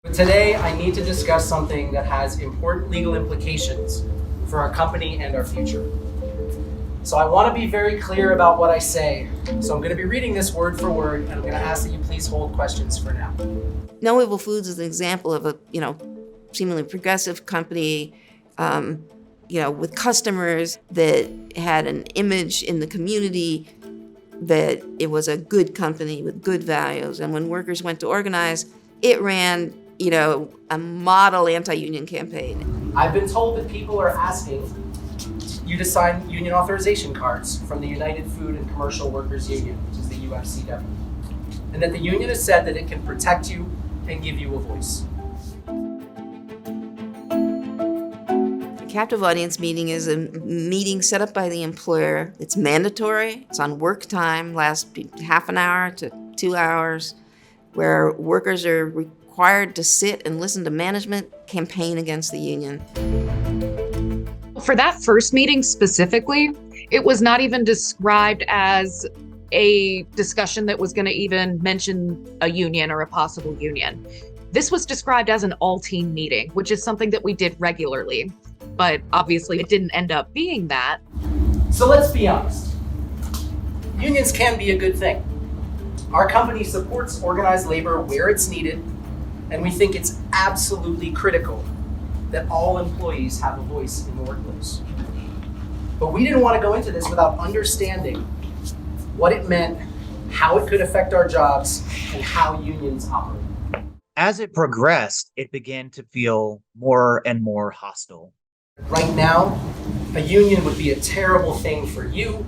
But today, I need to discuss something that has important legal implications for our company and our future. So I want to be very clear about what I say. So I'm going to be reading this word for word, and I'm going to ask that you please hold questions for now. No Evil Foods is an example of a, seemingly progressive company, with customers that had an image in the community that it was a good company with good values. And when workers went to organize, it ran, a model anti-union campaign. I've been told that people are asking you to sign union authorization cards from the United Food and Commercial Workers Union, which is the UFCW, and that the union has said that it can protect you and give you a voice. A captive audience meeting is a meeting set up by the employer. It's mandatory. It's on work time, lasts half an hour to 2 hours, where workers are required to sit and listen to management campaign against the union. For that first meeting specifically, it was not even described as a discussion that was going to even mention a union or a possible union. This was described as an all-team meeting, which is something that we did regularly, but obviously it didn't end up being that. So let's be honest. Unions can be a good thing. Our company supports organized labor where it's needed, and we think it's absolutely critical that all employees have a voice in the workplace. But we didn't want to go into this without understanding what it meant, how it could affect our jobs, and how unions operate. As it progressed, it began to feel more and more hostile. Right now, a union would be a terrible thing for you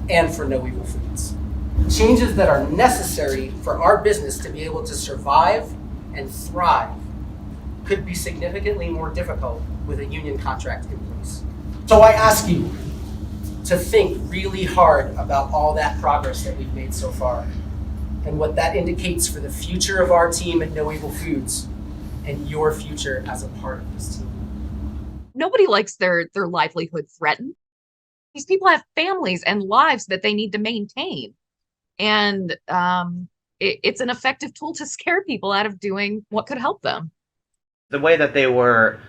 and for No Evil Foods. Changes that are necessary for our business to be able to survive and thrive could be significantly more difficult with a union contract in place. So I ask you to think really hard about all that progress that we've made so far and what that indicates for the future of our team at No Evil Foods and your future as a part of this team. Nobody likes their livelihood threatened. These people have families and lives that they need to maintain. And it's an effective tool to scare people out of doing what could help them. The way that they were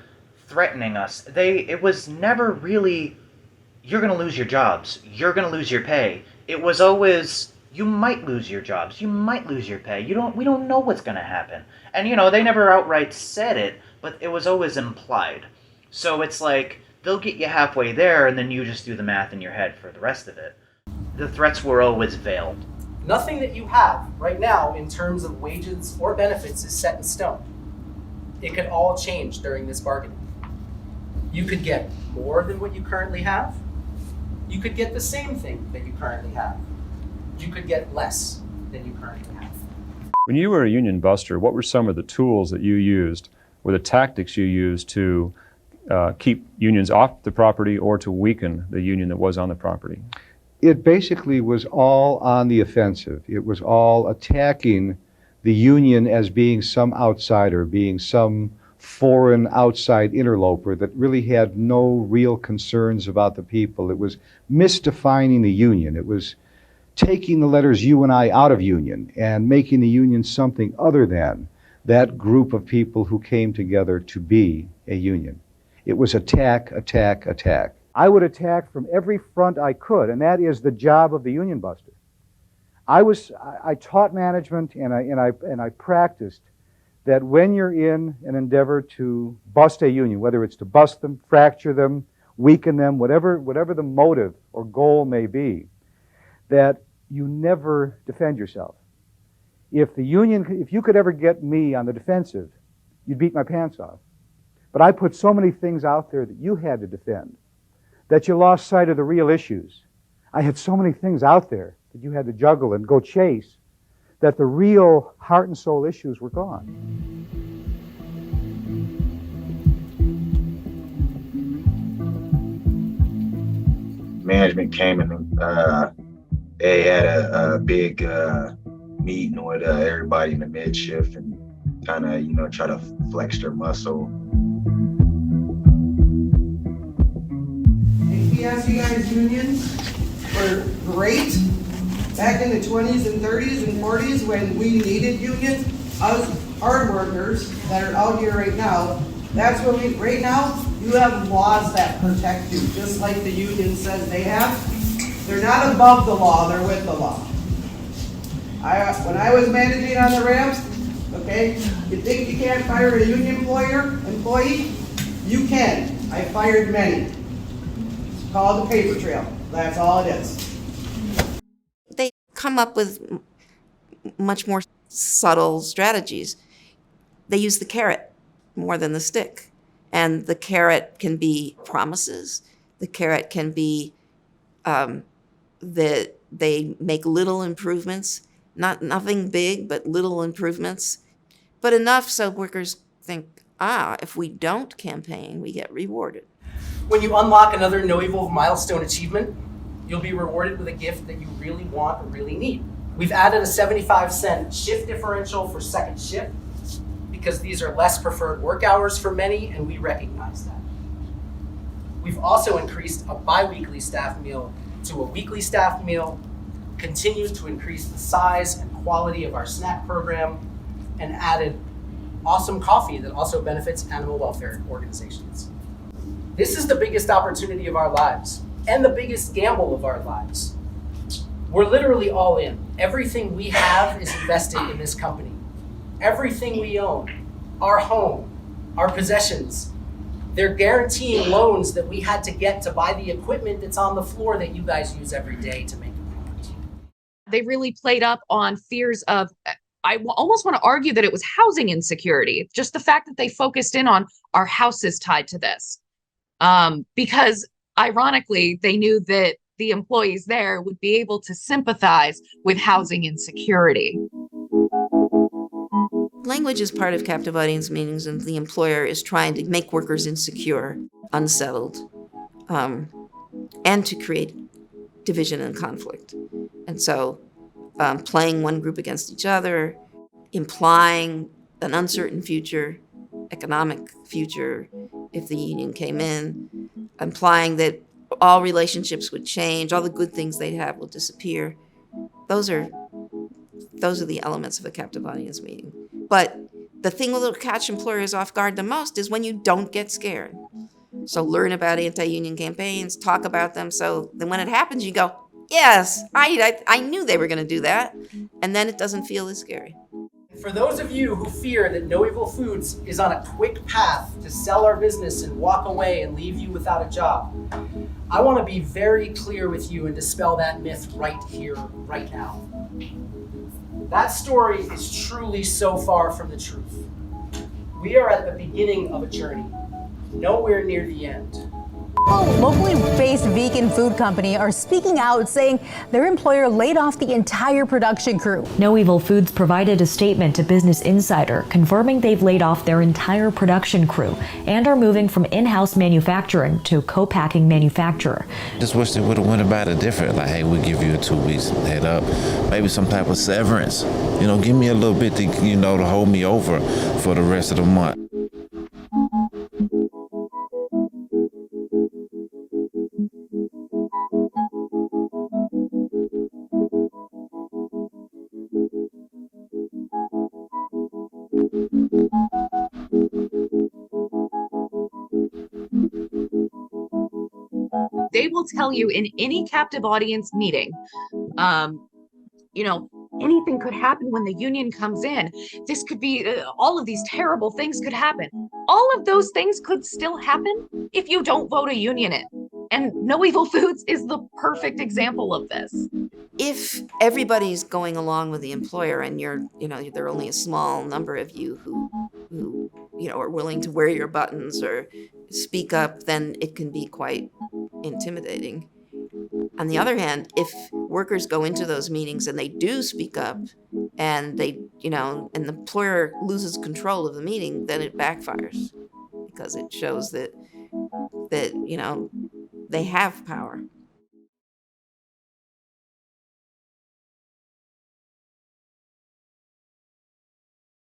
threatening us, it was never really, you're going to lose your jobs, you're going to lose your pay. It was always, you might lose your jobs, you might lose your pay. We don't know what's going to happen. And they never outright said it, but it was always implied. So it's like, they'll get you halfway there, and then you just do the math in your head for the rest of it. The threats were always veiled. Nothing that you have right now in terms of wages or benefits is set in stone. It could all change during this bargaining. You could get more than what you currently have. You could get the same thing that you currently have. You could get less than you currently have. When you were a union buster, what were some of the tools that you used or the tactics you used to keep unions off the property or to weaken the union that was on the property? It basically was all on the offensive. It was all attacking the union as being some outsider, being some foreign outside interloper that really had no real concerns about the people. It was misdefining the union. It was taking the letters U and I out of union and making the union something other than that group of people who came together to be a union. It was attack, attack, attack. I would attack from every front I could, and that is the job of the union buster. I taught management and I practiced that when you're in an endeavor to bust a union, whether it's to bust them, fracture them, weaken them, whatever the motive or goal may be, that you never defend yourself. If you could ever get me on the defensive, you'd beat my pants off. But I put so many things out there that you had to defend that you lost sight of the real issues. I had so many things out there that you had to juggle and go chase that the real heart and soul issues were gone. Management came and they had a big meeting with everybody in the mid shift and kind of try to flex their muscle. Yes, you guys unions were great back in the 20s and 30s and 40s when we needed unions. Us hard workers that are out here right now, that's what right now, you have laws that protect you, just like the union says they have. They're not above the law, they're with the law. When I was managing on the ramps, okay, you think you can't fire a union employee? You can. I fired many. It's called the paper trail. That's all it is. They come up with much more subtle strategies. They use the carrot more than the stick. And the carrot can be promises. The carrot can be that they make little improvements, nothing big, but little improvements, but enough so workers think, if we don't campaign, we get rewarded. When you unlock another No Evil milestone achievement, you'll be rewarded with a gift that you really want or really need. We've added a 75-cent shift differential for second shift because these are less preferred work hours for many, and we recognize that. We've also increased a bi-weekly staff meal to a weekly staff meal, continued to increase the size and quality of our snack program, and added awesome coffee that also benefits animal welfare organizations. This is the biggest opportunity of our lives and the biggest gamble of our lives. We're literally all in. Everything we have is invested in this company. Everything we own, our home, our possessions, they're guaranteeing loans that we had to get to buy the equipment that's on the floor that you guys use every day to make a product. They really played up on fears of, I almost want to argue that it was housing insecurity. Just the fact that they focused in on our house is tied to this. Because ironically, they knew that the employees there would be able to sympathize with housing insecurity. Language is part of captive audience meetings, and the employer is trying to make workers insecure, unsettled, and to create division and conflict. And so playing one group against each other, implying an uncertain future, economic future if the union came in, implying that all relationships would change, all the good things they'd have will disappear. Those are the elements of a captive audience meeting. But the thing that'll catch employers off guard the most is when you don't get scared. So learn about anti-union campaigns, talk about them, so then when it happens, you go, yes, I knew they were going to do that. And then it doesn't feel as scary. For those of you who fear that No Evil Foods is on a quick path to sell our business and walk away and leave you without a job, I want to be very clear with you and dispel that myth right here, right now. That story is truly so far from the truth. We are at the beginning of a journey, nowhere near the end. Locally based vegan food company are speaking out, saying their employer laid off the entire production crew. No Evil Foods provided a statement to Business Insider confirming they've laid off their entire production crew and are moving from in-house manufacturing to co-packing manufacturer. Just wish they would have went about it different. Like, hey, we'll give you a 2 weeks head up, maybe some type of severance. Give me a little bit to, to hold me over for the rest of the month. They will tell you in any captive audience meeting, anything could happen when the union comes in. This could be, all of these terrible things could happen. All of those things could still happen if you don't vote a union in. And No Evil Foods is the perfect example of this. If everybody's going along with the employer and there are only a small number of you who are willing to wear your buttons or speak up, then it can be quite intimidating. On the other hand, if workers go into those meetings and they do speak up and and the employer loses control of the meeting, then it backfires because it shows that they have power.